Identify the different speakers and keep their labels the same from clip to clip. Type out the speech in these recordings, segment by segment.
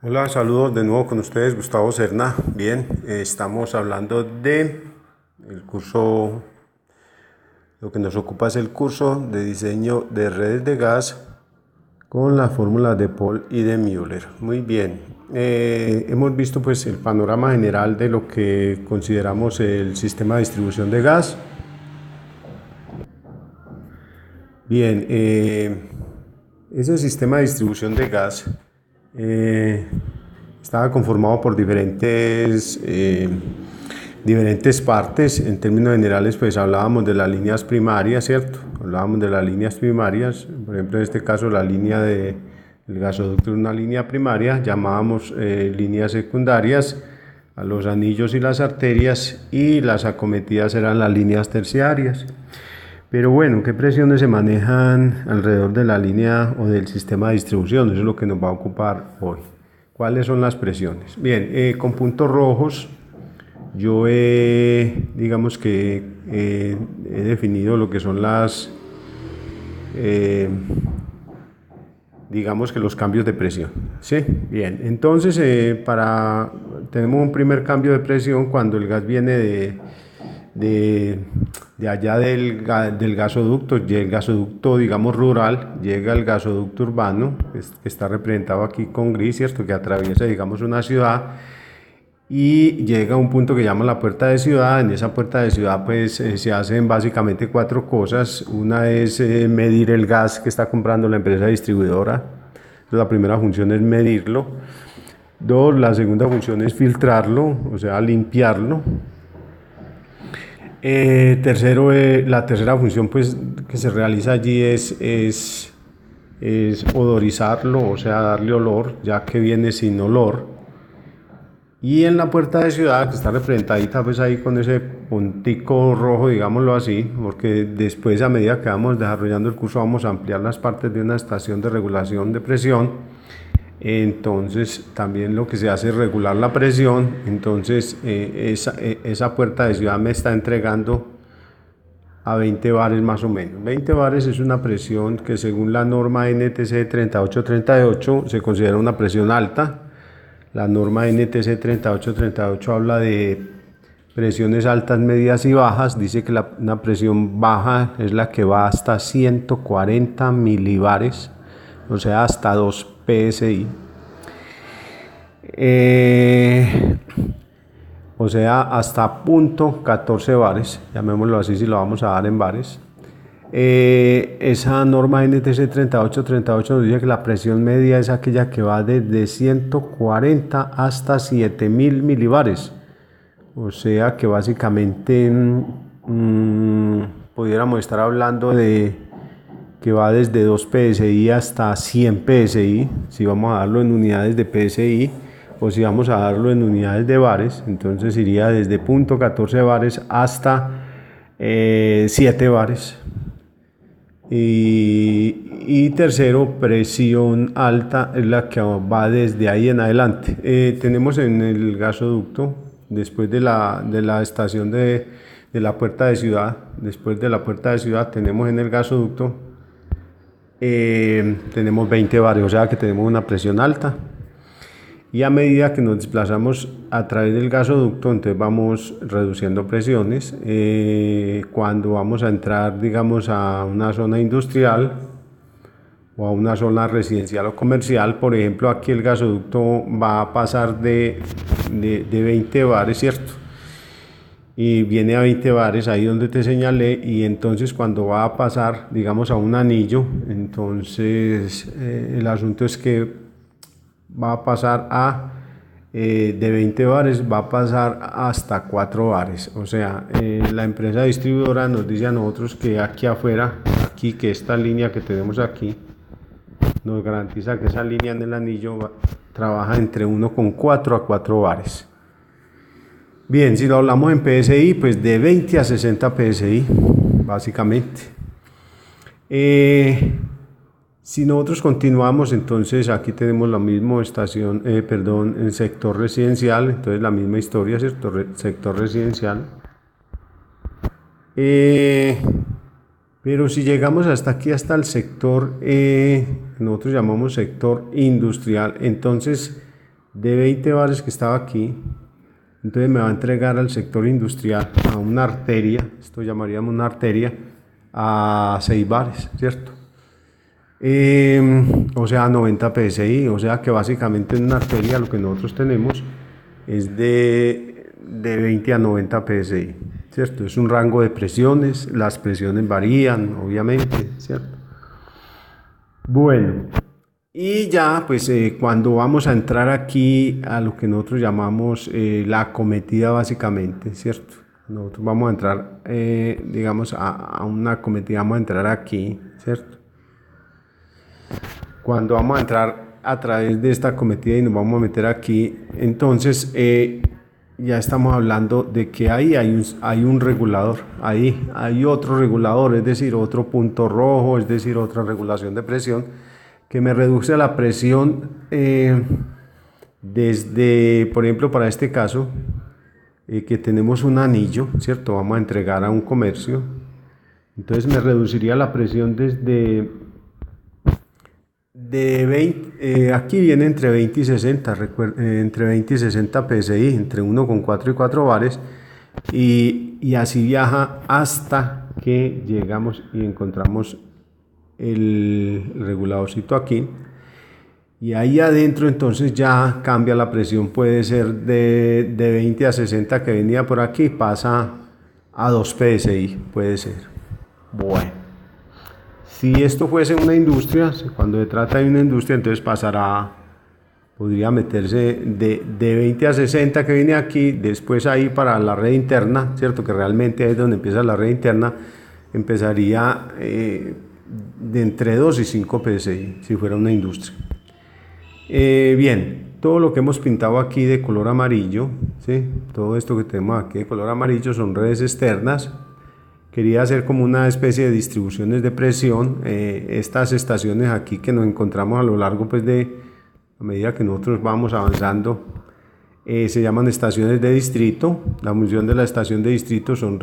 Speaker 1: Hola, saludos de nuevo con ustedes, Gustavo Serna. Bien, estamos hablando de el curso, lo que nos ocupa es el curso de diseño de redes de gas con las fórmulas de Paul y de Müller. Muy bien, hemos visto pues el panorama general de lo que consideramos el sistema de distribución de gas. Bien, ese sistema de distribución de gas eh, estaba conformado por diferentes partes. En términos generales, pues hablábamos de las líneas primarias, ¿cierto? Hablábamos de las líneas primarias, por ejemplo, en este caso la línea del gasoducto es una línea primaria, llamábamos líneas secundarias a los anillos y las arterias, y las acometidas eran las líneas terciarias. Pero bueno, ¿qué presiones se manejan alrededor de la línea o del sistema de distribución? Eso es lo que nos va a ocupar hoy. ¿Cuáles son las presiones? Bien, con puntos rojos yo digamos que he definido lo que son digamos que los cambios de presión. ¿Sí? Bien, entonces tenemos un primer cambio de presión cuando el gas viene de allá del gasoducto, el gasoducto digamos rural, llega al gasoducto urbano, que está representado aquí con gris, ¿cierto? Que atraviesa digamos una ciudad y llega a un punto que llama la puerta de ciudad. En esa puerta de ciudad pues se hacen básicamente cuatro cosas. Una es medir el gas que está comprando la empresa distribuidora. Entonces, la primera función es medirlo. Dos, la segunda función es filtrarlo, o sea, limpiarlo. La tercera función pues, que se realiza allí es odorizarlo, o sea, darle olor, ya que viene sin olor. Y en la puerta de ciudad, que está representadita pues ahí con ese puntico rojo, digámoslo así, porque después, a medida que vamos desarrollando el curso, vamos a ampliar las partes de una estación de regulación de presión. Entonces también lo que se hace es regular la presión. Entonces esa puerta de ciudad me está entregando a 20 bares más o menos. 20 bares es una presión que, según la norma NTC 3838, se considera una presión alta. La norma NTC 3838 habla de presiones altas, medias y bajas. Dice que una presión baja es la que va hasta 140 milibares, o sea, hasta 2 PSI. O sea, hasta punto 14 bares, llamémoslo así si lo vamos a dar en bares. Esa norma NTC 3838 nos dice que la presión media es aquella que va desde 140 hasta 7000 milibares. O sea que básicamente pudiéramos estar hablando de que va desde 2 PSI hasta 100 PSI, si vamos a darlo en unidades de PSI, o si vamos a darlo en unidades de bares. Entonces iría desde punto 14 bares hasta 7 bares. Y tercero, presión alta es la que va desde ahí en adelante. Tenemos en el gasoducto, después de la estación de la puerta de ciudad, después de la puerta de ciudad tenemos en el gasoducto, tenemos 20 bares, o sea que tenemos una presión alta. Y a medida que nos desplazamos a través del gasoducto, entonces vamos reduciendo presiones. Cuando vamos a entrar, digamos, a una zona industrial o a una zona residencial o comercial, por ejemplo, aquí el gasoducto va a pasar de 20 bares, ¿cierto? Y viene a 20 bares, ahí donde te señalé, y entonces cuando va a pasar, digamos, a un anillo, entonces el asunto es que va a pasar de 20 bares, va a pasar hasta 4 bares. O sea, la empresa distribuidora nos dice a nosotros que aquí afuera, aquí, que esta línea que tenemos aquí, nos garantiza que esa línea en el anillo trabaja entre 1,4 a 4 bares. Bien, si lo hablamos en PSI, pues de 20 a 60 PSI, básicamente. Si nosotros continuamos, entonces aquí tenemos la misma el sector residencial, entonces la misma historia, ¿cierto? Sector residencial. Pero si llegamos hasta aquí, hasta el sector, nosotros llamamos sector industrial, entonces de 20 bares que estaba aquí, entonces me va a entregar al sector industrial, a una arteria, esto llamaríamos una arteria, a 6 bares, ¿cierto? O sea, 90 psi, o sea que básicamente en una arteria lo que nosotros tenemos es de 20 a 90 psi, ¿cierto? Es un rango de presiones, las presiones varían, obviamente, ¿cierto? Bueno, y ya pues cuando vamos a entrar aquí a lo que nosotros llamamos la acometida básicamente, ¿cierto? Nosotros vamos a entrar, digamos, a una acometida, vamos a entrar aquí, ¿cierto? Cuando vamos a entrar a través de esta acometida y nos vamos a meter aquí, entonces ya estamos hablando de que ahí hay un regulador, ahí hay otro regulador, es decir, otro punto rojo, es decir, otra regulación de presión que me reduce la presión desde, por ejemplo, para este caso, que tenemos un anillo, ¿cierto? Vamos a entregar a un comercio, entonces me reduciría la presión desde de 20, aquí viene entre 20 y 60, entre 20 y 60 psi, entre 1,4 y 4 bares, y así viaja hasta que llegamos y encontramos el reguladorcito aquí, y ahí adentro entonces ya cambia la presión, puede ser de 20 a 60 que venía por aquí, pasa a 2 psi, puede ser. Bueno, si esto fuese una industria, cuando se trata de una industria, entonces podría meterse de 20 a 60 que viene aquí, después ahí para la red interna, ¿cierto? Que realmente es donde empieza la red interna, empezaría de entre 2 y 5 psi, si fuera una industria. Bien, todo lo que hemos pintado aquí de color amarillo, ¿sí? Todo esto que tenemos aquí de color amarillo son redes externas. Quería hacer como una especie de distribuciones de presión, estas estaciones aquí que nos encontramos a lo largo pues a medida que nosotros vamos avanzando, se llaman estaciones de distrito. La función de la estación de distrito son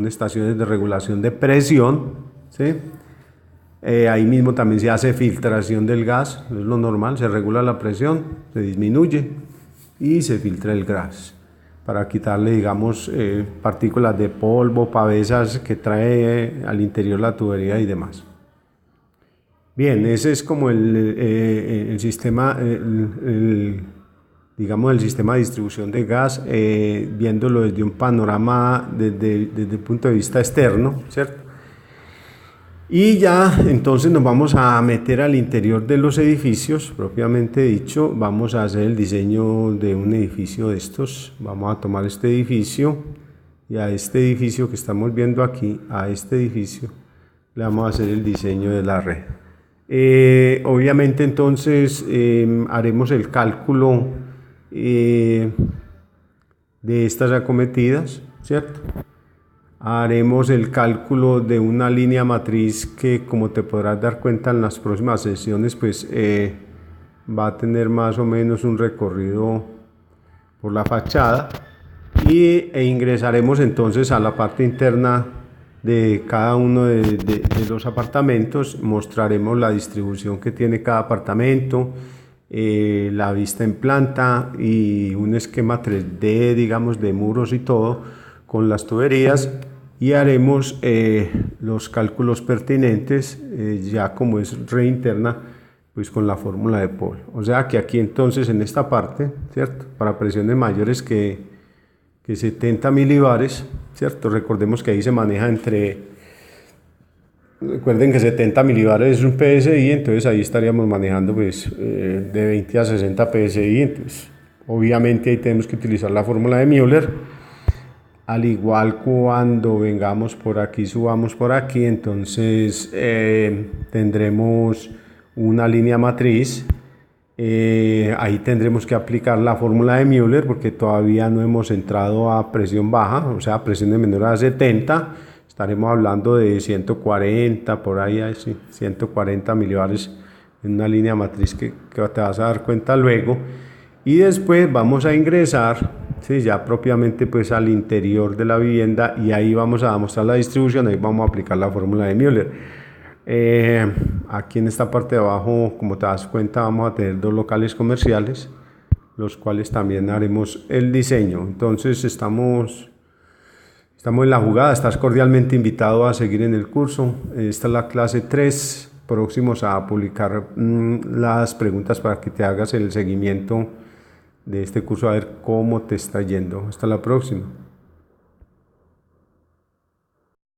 Speaker 1: estaciones de regulación de presión, ¿sí? Ahí mismo también se hace filtración del gas, es lo normal, se regula la presión, se disminuye y se filtra el gas para quitarle, digamos, partículas de polvo, pavesas que trae al interior la tubería y demás. Bien, ese es como el sistema, digamos, el sistema de distribución de gas, viéndolo desde un panorama, desde el punto de vista externo, ¿cierto? Y ya entonces nos vamos a meter al interior de los edificios, propiamente dicho, vamos a hacer el diseño de un edificio de estos. Vamos a tomar este edificio y a este edificio que estamos viendo aquí, a este edificio, le vamos a hacer el diseño de la red. Obviamente entonces haremos el cálculo de estas acometidas, ¿cierto? Haremos el cálculo de una línea matriz que, como te podrás dar cuenta en las próximas sesiones, pues va a tener más o menos un recorrido por la fachada e ingresaremos entonces a la parte interna de cada uno de los apartamentos. Mostraremos la distribución que tiene cada apartamento, la vista en planta y un esquema 3D, digamos, de muros y todo con las tuberías, y haremos los cálculos pertinentes, ya como es red interna, pues con la fórmula de Paul. O sea que aquí entonces en esta parte, ¿cierto? Para presiones mayores que 70 milibares, ¿cierto? Recordemos que ahí se maneja recuerden que 70 milibares es un PSI, entonces ahí estaríamos manejando pues de 20 a 60 PSI, entonces obviamente ahí tenemos que utilizar la fórmula de Müller. Al igual cuando vengamos por aquí, subamos por aquí, entonces tendremos una línea matriz. Ahí tendremos que aplicar la fórmula de Müller porque todavía no hemos entrado a presión baja, o sea, presión de menor a 70. Estaremos hablando de 140, por ahí, 140 milibares en una línea matriz que te vas a dar cuenta luego. Y después vamos a ingresar, ¿sí? Ya propiamente pues al interior de la vivienda, y ahí vamos a mostrar la distribución, ahí vamos a aplicar la fórmula de Müller. Aquí en esta parte de abajo, como te das cuenta, vamos a tener 2 locales comerciales, los cuales también haremos el diseño. Entonces estamos en la jugada, estás cordialmente invitado a seguir en el curso. Esta es la clase 3, próximos a publicar las preguntas para que te hagas el seguimiento de este curso, a ver cómo te está yendo. Hasta la próxima.